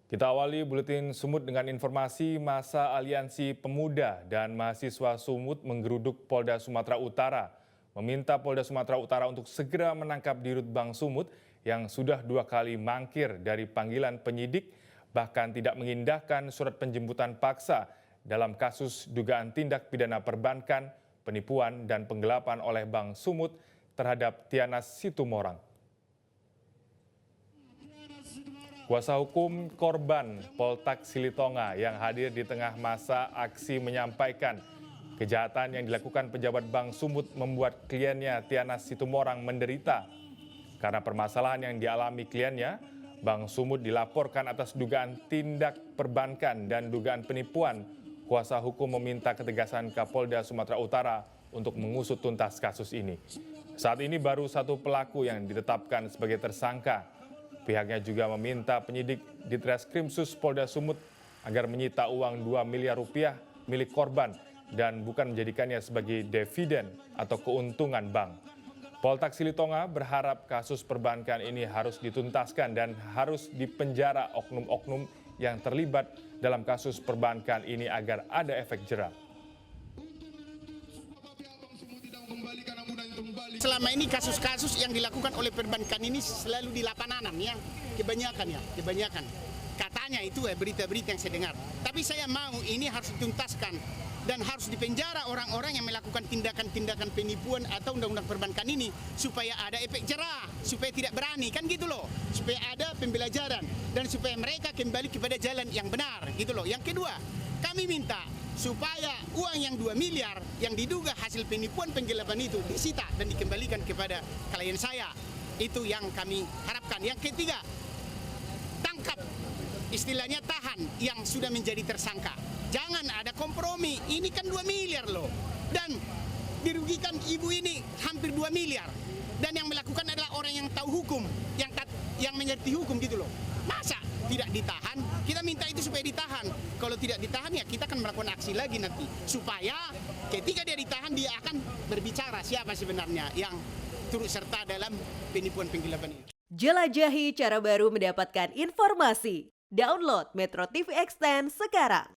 Kita awali buletin Sumut dengan informasi masa Aliansi Pemuda dan Mahasiswa Sumut menggeruduk Polda Sumatera Utara, meminta Polda Sumatera Utara untuk segera menangkap Dirut Bank Sumut yang sudah 2 kali mangkir dari panggilan penyidik, bahkan tidak mengindahkan surat penjemputan paksa dalam kasus dugaan tindak pidana perbankan, penipuan, dan penggelapan oleh Bank Sumut terhadap Tianas Situmorang. Kuasa hukum korban Poltak Silitonga yang hadir di tengah masa aksi menyampaikan kejahatan yang dilakukan pejabat Bank Sumut membuat kliennya Tianas Situmorang menderita. Karena permasalahan yang dialami kliennya, Bank Sumut dilaporkan atas dugaan tindak perbankan dan dugaan penipuan. Kuasa hukum meminta ketegasan Kapolda Sumatera Utara untuk mengusut tuntas kasus ini. Saat ini baru 1 pelaku yang ditetapkan sebagai tersangka. Pihaknya juga meminta penyidik di Treskrimsus Polda Sumut agar menyita uang 2 miliar rupiah milik korban dan bukan menjadikannya sebagai dividen atau keuntungan bank. Poltak Silitonga berharap kasus perbankan ini harus dituntaskan dan harus dipenjara oknum-oknum yang terlibat dalam kasus perbankan ini agar ada efek jera. Selama ini kasus-kasus yang dilakukan oleh perbankan ini selalu di lapangan ya, kebanyakan. Katanya itu berita-berita yang saya dengar. Tapi saya mau ini harus dituntaskan dan harus dipenjara orang-orang yang melakukan tindakan-tindakan penipuan atau undang-undang perbankan ini supaya ada efek jera, supaya tidak berani kan gitu loh, supaya ada pembelajaran dan supaya mereka kembali kepada jalan yang benar gitu loh. Yang kedua, kami minta supaya uang yang 2 miliar yang diduga hasil penipuan penggelapan itu disita dan dikembalikan kepada klien saya. Itu yang kami harapkan. Yang ketiga, tangkap, istilahnya tahan yang sudah menjadi tersangka. Jangan ada kompromi, ini kan 2 miliar loh. Dan dirugikan ibu ini hampir 2 miliar. Dan yang melakukan adalah orang yang tahu hukum, yang mengerti hukum gitu loh. Masa tidak ditahan? Kita minta itu supaya ditahan. Kalau tidak ditahan ya kita akan melakukan aksi lagi nanti. Supaya ketika dia ditahan dia akan berbicara siapa sebenarnya yang turut serta dalam penipuan penggelapan ini. Jelajahi cara baru mendapatkan informasi. Download Metro TV Extend sekarang.